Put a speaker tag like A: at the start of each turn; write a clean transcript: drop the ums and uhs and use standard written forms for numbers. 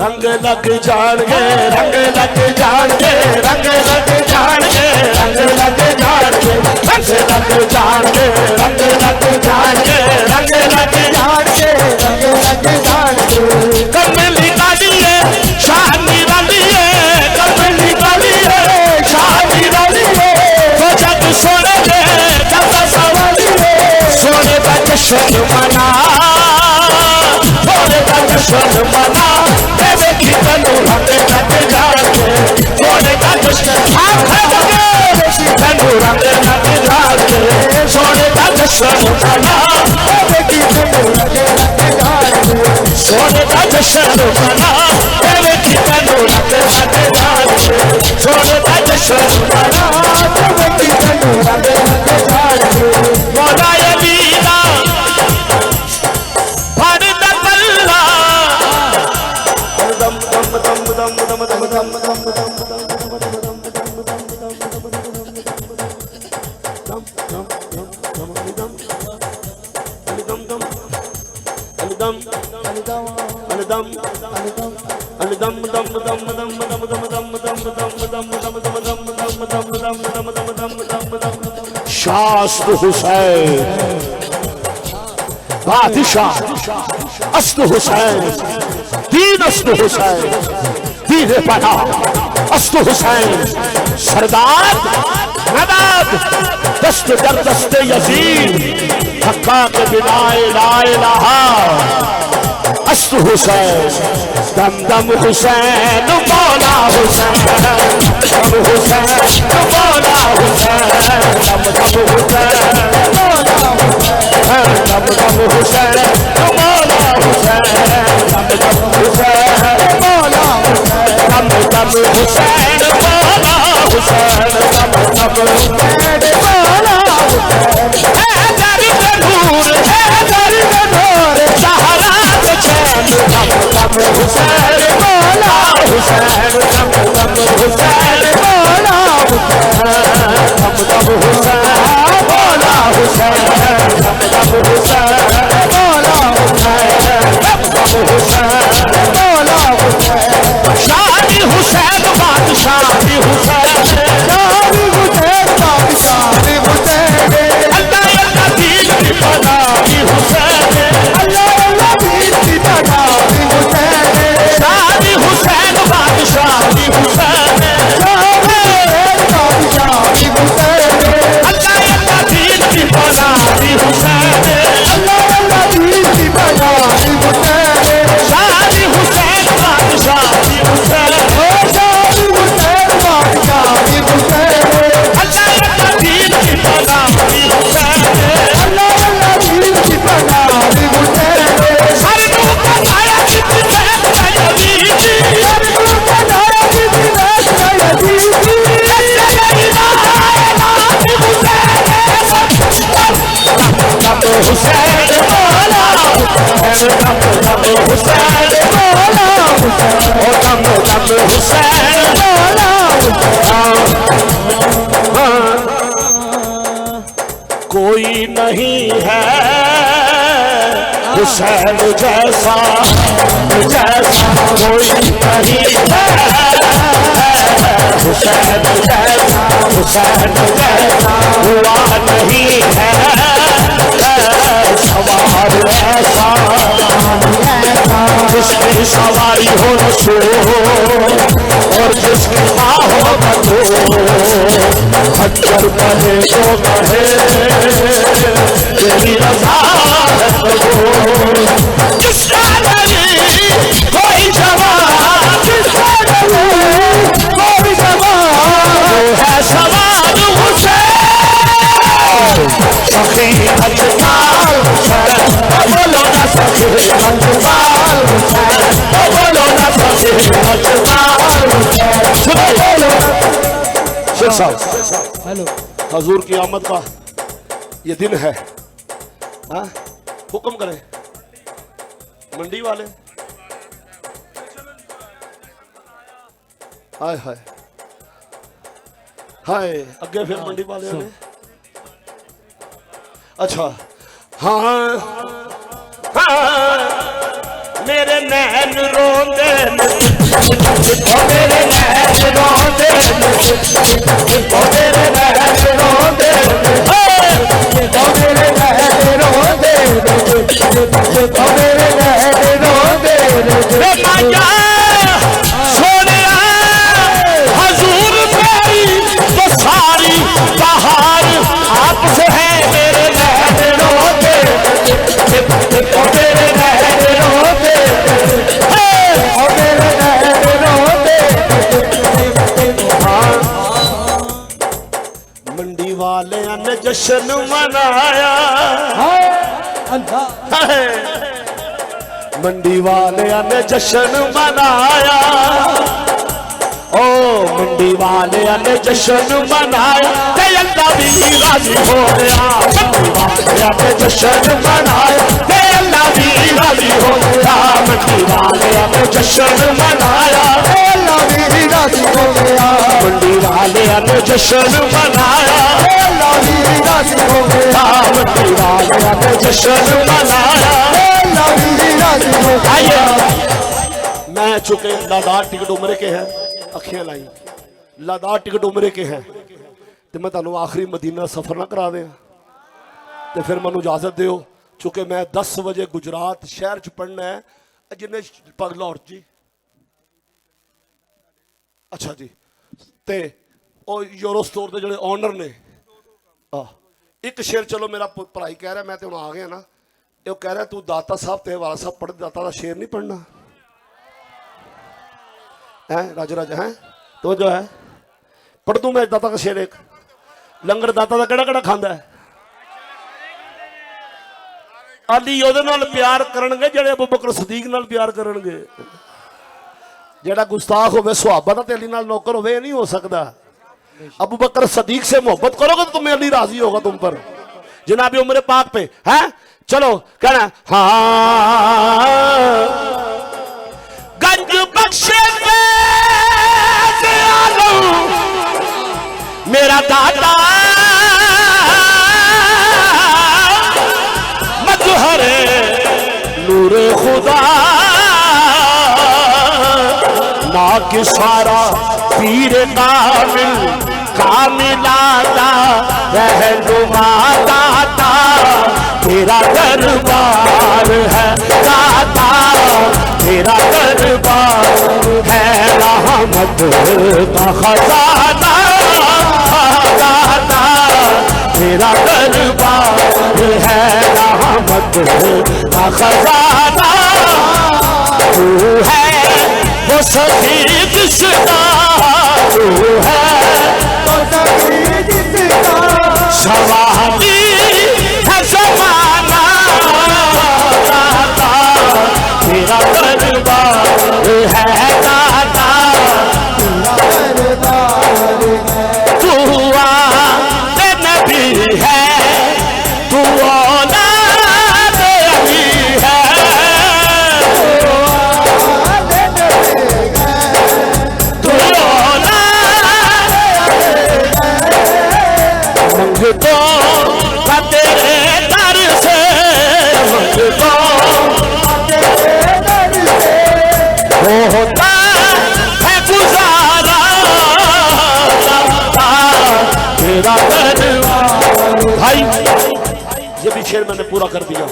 A: रंग लग जाणगे रंग लग जाणगे रंग लग जाणगे रंग लग जाणगे रंग लग जाणगे रंग लग जाणगे रंग लग जाणगे रंग लग जाणगे कमली कालिए शानी वालिए कमली कालिए शानी वालिए वो जग सोने दे जग सवालिए सोने का जश्न मना सोने का जश्न मना तनु रंग लग जाणगे सोने का जश्न तनु रंग लग जाणगे सोने का जश्न मना सोने का जश्न मना तनु रंग लग जाणगे सोने का जश्न मना तनु रंग लग जाणगे मौला अलीदा शास्त हुसैन बादशाह अस्त हुसैन दीन अस्त हुसैन दीन पना अस्त हुसैन सरदार नदाद दस्त दर दस्ते यजीद हक्का के बिना ला इलाहा अस्त हुसैन दम दम हुसैन मौला हुसैन दम हुसैन मौला हुसैन दम दम हुसैन मौला हुसैन दम दम हुसैन मौला हुसैन दम दम हुसैन मौला हुसैन दम दम हुसैन मौला हुसैन दम दम हुसैन मौला हुसैन है दर्द नूर है दर्द नूर सहारा के चैन दम दम हुसैन मौला हुसैन दम दम हुसैन मौला हुसैन दम दम हुसैन मौला हुसैन दम दम हुसैन मौला हुसैन दम दम हुसैन मौला हुसैन शादी हुसैन बादशाह हुसैन शादी हुसैन बादशाह हुसैन अल्लाह अल्लाह दीन की बनाई हुसैन अल्लाह अल्लाह दीन की बनाई हुसैन शादी हुसैन बादशाह हुसैन शादी बादशाह हुसैन अल्लाह अल्लाह दीन की बनाई हुसैन अल्लाह अल्लाह दीन की बनाई हुसैन शादी हुसैन बादशाह हुसैन शादी हुसैन बादशाह हुसैन अल्लाह अल्लाह दीन की बनाई हुसैन अल्लाह अल्लाह दीन की बनाई हुसैन हर को बताया कितनी बात कही थी हर को बताया कितनी बात कही थी हुसैन मौला हुसैन दम दम हुसैन मौला हुसैन ओ दम दम हुसैन मौला हुसैन कोई नहीं है हुसैन जैसा जैसा कोई नहीं है हुसैन जैसा हुसैन जैसा हुआ नहीं है सवार ऐसा जिसकी सवारी हो रसूल और जिसकी हो बदो खच्चर कहे तो कहे तेरी रजा है जिसका नहीं कोई जवान जिसका नहीं कोई जवान वो है सवार हुसैन सखी अजमाल हुसैन बोलो ना सखी अजमाल हुसैन बोलो ना सखी अजमाल हुसैन बोलो शेख साहब हेलो हजूर की आमद का ये दिन है, हुक्म करें। मंडी वाले हाय हाय हाय अगे फिर मंडी वाले ने अच्छा हाँ हाँ मेरे नैन रोंदे मेरे नैन रोंदे मेरे नैन रोंदे मेरे नैन रोंदे मेरे नैन रोंदे सोने हजूर मेरी तो सारी बहार आपसे है मेरे नैन रोंदे मेरे नैन रोंदे मेरे नैन रोंदे मंडी वाले ने जश्न मनाया मंडी वाले ने जश्न मनाया ओ मंडी वाले ने जश्न मनाया ते अल्लाह भी राजी हो गया मंडी वाले ने जश्न मनाया ते अल्लाह भी राजी हो गया मंडी वाले ने जश्न मनाया ते अल्लाह भी राजी हो गया मंडी वाले ने जश्न मनाया ते अल्लाह भी राजी हो गया मंडी वाले ने जश्न मनाया ते अल्लाह भी राजी हो गया। मैं चुके लादार टिकट उम्र के हैं अखियां लाई लादार टिकट उम्रे के हैं तो मैं तुहानू आखिरी मदीना सफर ना करा दें तो फिर मैं इजाजत दिओ चूंकि मैं 10 बजे गुजरात शहर च पढ़ना है जिन्हें लाहौर जी अच्छा जी ते यूरो स्टोर के जोड़े ऑनर ने एक शेर चलो मेरा भराई कह रहा मैं तो आ गया ना ये कह रहा तू दाता साहब ते वाला साहब पढ़ दाता का शेर नहीं पढ़ना है राजू राजा है तो जो है पढ़ दूं मैं दाता का शेर एक लंगर दाता का केड़ा खांदा है अली ओदे नाल प्यार करनगे जेड़े अबू बकर सदीक नाल प्यार करनगे जेड़ा गुस्ताख होवे सुहाबा दा ते अली नाल नौकर होवे ये नहीं हो सकता अबू बकर सदीक से मोहब्बत करोगे तो तुम्हें अली राजी होगा तुम पर जनाब उम्र पाक पे है चलो कहना हाँ गंज बख्शे मेरा दादा मजहरे नूर खुदा ना कि सारा पीर कामिलाता रहनुमा दाता तेरा दरबार है दाता तेरा दरबार है रहमत का खजाना दाता तेरा दरबार है रहमत का खजाना तू है वो सही जिसका तू है वो सही जिसका सवाली है ज़माना दाता तेरा दरबार है दाता तेरा दरबार है तू नबी है तू औलाद अली है तू औलाद मंगतो का तेरे दर से मंगतो तेरे दर से होता है गुजारा तेरा दरबार भाई ये भी शेर मैंने पूरा कर दिया।